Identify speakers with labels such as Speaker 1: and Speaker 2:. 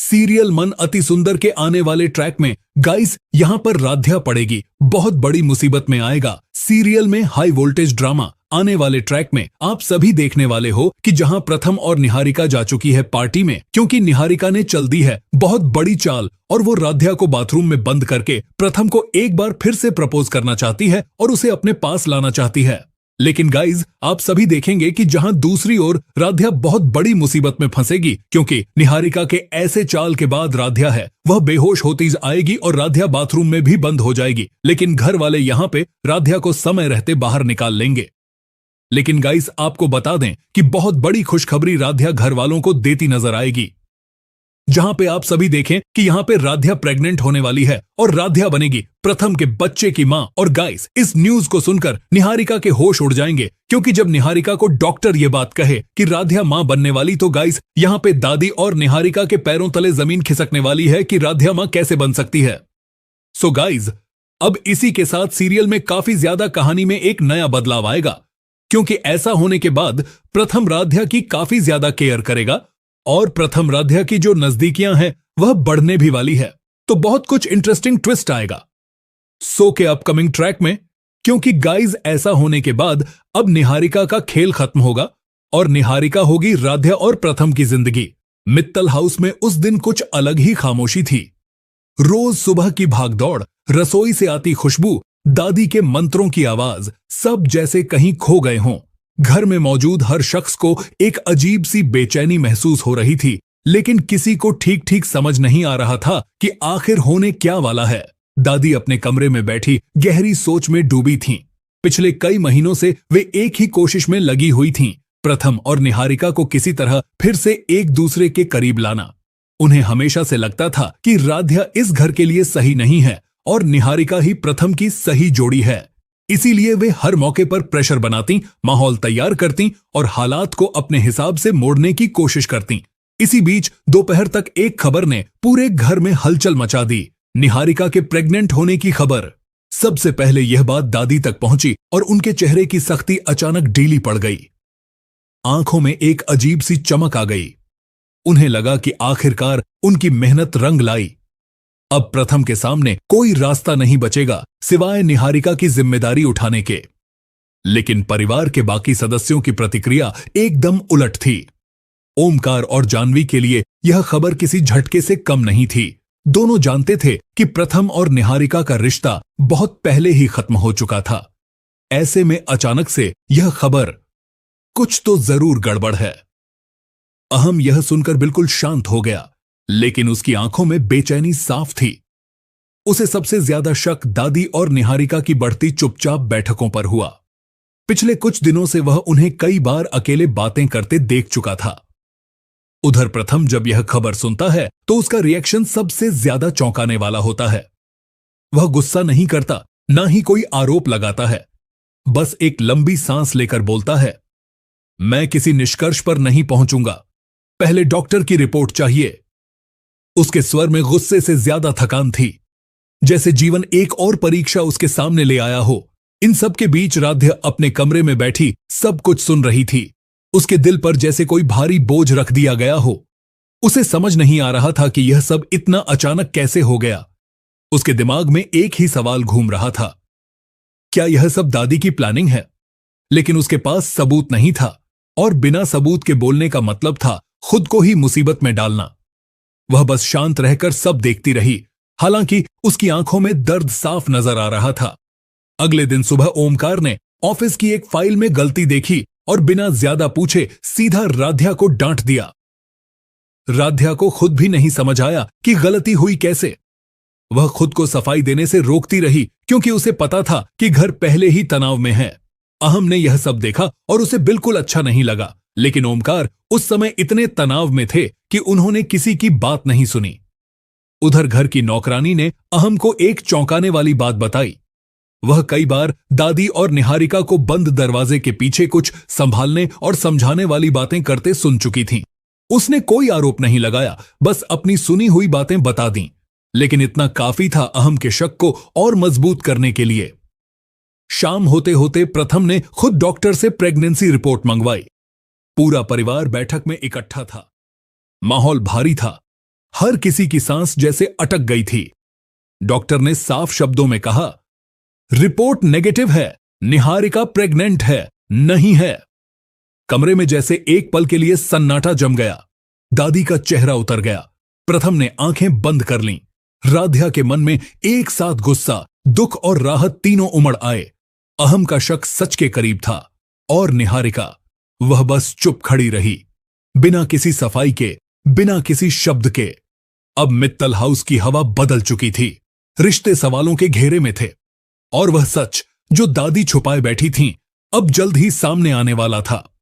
Speaker 1: Serial मन अति सुंदर के आने वाले ट्रैक में गाइस यहाँ पर राध्या पड़ेगी, बहुत बड़ी मुसीबत में आएगा। सीरियल में हाई वोल्टेज ड्रामा आने वाले ट्रैक में आप सभी देखने वाले हो कि जहां प्रथम और निहारिका जा चुकी है पार्टी में, क्योंकि निहारिका ने चल दी है बहुत बड़ी चाल और वो राध्या को बाथरूम में बंद करके प्रथम को एक बार फिर से प्रपोज करना चाहती है और उसे अपने पास लाना चाहती है। लेकिन गाइज आप सभी देखेंगे कि जहां दूसरी ओर राध्या बहुत बड़ी मुसीबत में फंसेगी, क्योंकि निहारिका के ऐसे चाल के बाद राध्या है वह बेहोश होती आएगी और राध्या बाथरूम में भी बंद हो जाएगी। लेकिन घर वाले यहां पे राध्या को समय रहते बाहर निकाल लेंगे। लेकिन गाइस आपको बता दें कि बहुत बड़ी खुशखबरी राध्या घर वालों को देती नजर आएगी, जहां पे आप सभी देखें कि यहां पे राध्या प्रेग्नेंट होने वाली है और राध्या बनेगी प्रथम के बच्चे की मां। और गाइस इस न्यूज को सुनकर निहारिका के होश उड़ जाएंगे, क्योंकि जब निहारिका को डॉक्टर ये बात कहे कि राध्या मां बनने वाली, तो गाइस यहां पे दादी और निहारिका के पैरों तले जमीन खिसकने वाली है कि राध्या मां कैसे बन सकती है। सो गाइस अब इसी के साथ सीरियल में काफी ज्यादा कहानी में एक नया बदलाव आएगा, क्योंकि ऐसा होने के बाद प्रथम राध्या की काफी ज्यादा केयर करेगा और प्रथम राध्या की जो नजदीकियां हैं वह बढ़ने भी वाली है। तो बहुत कुछ इंटरेस्टिंग ट्विस्ट आएगा शो के अपकमिंग ट्रैक में, क्योंकि गाइज ऐसा होने के बाद अब निहारिका का खेल खत्म होगा और निहारिका होगी राध्या और प्रथम की जिंदगी। मित्तल हाउस में उस दिन कुछ अलग ही खामोशी थी। रोज सुबह की भागदौड़, रसोई से आती खुशबू, दादी के मंत्रों की आवाज, सब जैसे कहीं खो गए हों। घर में मौजूद हर शख्स को एक अजीब सी बेचैनी महसूस हो रही थी, लेकिन किसी को ठीक ठीक समझ नहीं आ रहा था कि आखिर होने क्या वाला है। दादी अपने कमरे में बैठी गहरी सोच में डूबी थीं। पिछले कई महीनों से वे एक ही कोशिश में लगी हुई थीं, प्रथम और निहारिका को किसी तरह फिर से एक दूसरे के करीब लाना। उन्हें हमेशा से लगता था कि राध्या इस घर के लिए सही नहीं है और निहारिका ही प्रथम की सही जोड़ी है। इसीलिए वे हर मौके पर प्रेशर बनाती, माहौल तैयार करती और हालात को अपने हिसाब से मोड़ने की कोशिश करती। इसी बीच दोपहर तक एक खबर ने पूरे घर में हलचल मचा दी, निहारिका के प्रेग्नेंट होने की खबर। सबसे पहले यह बात दादी तक पहुंची और उनके चेहरे की सख्ती अचानक ढीली पड़ गई। आंखों में एक अजीब सी चमक आ गई। उन्हें लगा कि आखिरकार उनकी मेहनत रंग लाई। अब प्रथम के सामने कोई रास्ता नहीं बचेगा सिवाय निहारिका की जिम्मेदारी उठाने के। लेकिन परिवार के बाकी सदस्यों की प्रतिक्रिया एकदम उलट थी। ओमकार और जानवी के लिए यह खबर किसी झटके से कम नहीं थी। दोनों जानते थे कि प्रथम और निहारिका का रिश्ता बहुत पहले ही खत्म हो चुका था। ऐसे में अचानक से यह खबर, कुछ तो जरूर गड़बड़ है। अहम यह सुनकर बिल्कुल शांत हो गया, लेकिन उसकी आंखों में बेचैनी साफ थी। उसे सबसे ज्यादा शक दादी और निहारिका की बढ़ती चुपचाप बैठकों पर हुआ। पिछले कुछ दिनों से वह उन्हें कई बार अकेले बातें करते देख चुका था। उधर प्रथम जब यह खबर सुनता है तो उसका रिएक्शन सबसे ज्यादा चौंकाने वाला होता है। वह गुस्सा नहीं करता, ना ही कोई आरोप लगाता है, बस एक लंबी सांस लेकर बोलता है, मैं किसी निष्कर्ष पर नहीं पहुंचूंगा, पहले डॉक्टर की रिपोर्ट चाहिए। उसके स्वर में गुस्से से ज्यादा थकान थी, जैसे जीवन एक और परीक्षा उसके सामने ले आया हो। इन सब के बीच राध्या अपने कमरे में बैठी सब कुछ सुन रही थी। उसके दिल पर जैसे कोई भारी बोझ रख दिया गया हो। उसे समझ नहीं आ रहा था कि यह सब इतना अचानक कैसे हो गया। उसके दिमाग में एक ही सवाल घूम रहा था, क्या यह सब दादी की प्लानिंग है? लेकिन उसके पास सबूत नहीं था और बिना सबूत के बोलने का मतलब था खुद को ही मुसीबत में डालना। वह बस शांत रहकर सब देखती रही, हालांकि उसकी आंखों में दर्द साफ नजर आ रहा था। अगले दिन सुबह ओमकार ने ऑफिस की एक फाइल में गलती देखी और बिना ज्यादा पूछे सीधा राध्या को डांट दिया। राध्या को खुद भी नहीं समझ आया कि गलती हुई कैसे। वह खुद को सफाई देने से रोकती रही, क्योंकि उसे पता था कि घर पहले ही तनाव में है। अहम ने यह सब देखा और उसे बिल्कुल अच्छा नहीं लगा, लेकिन ओमकार उस समय इतने तनाव में थे कि उन्होंने किसी की बात नहीं सुनी। उधर घर की नौकरानी ने अहम को एक चौंकाने वाली बात बताई। वह कई बार दादी और निहारिका को बंद दरवाजे के पीछे कुछ संभालने और समझाने वाली बातें करते सुन चुकी थीं। उसने कोई आरोप नहीं लगाया, बस अपनी सुनी हुई बातें बता दीं, लेकिन इतना काफी था अहम के शक को और मजबूत करने के लिए। शाम होते होते प्रथम ने खुद डॉक्टर से प्रेगनेंसी रिपोर्ट मंगवाई। पूरा परिवार बैठक में इकट्ठा था। माहौल भारी था। हर किसी की सांस जैसे अटक गई थी। डॉक्टर ने साफ शब्दों में कहा, रिपोर्ट नेगेटिव है, निहारिका प्रेग्नेंट है, नहीं है। कमरे में जैसे एक पल के लिए सन्नाटा जम गया। दादी का चेहरा उतर गया। प्रथम ने आंखें बंद कर लीं। राध्या के मन में एक साथ गुस्सा, दुख और राहत तीनों उमड़ आए। अहम का शक सच के करीब था और निहारिका, वह बस चुप खड़ी रही, बिना किसी सफाई के, बिना किसी शब्द के। अब मित्तल हाउस की हवा बदल चुकी थी। रिश्ते सवालों के घेरे में थे और वह सच जो दादी छुपाए बैठी थीं, अब जल्द ही सामने आने वाला था।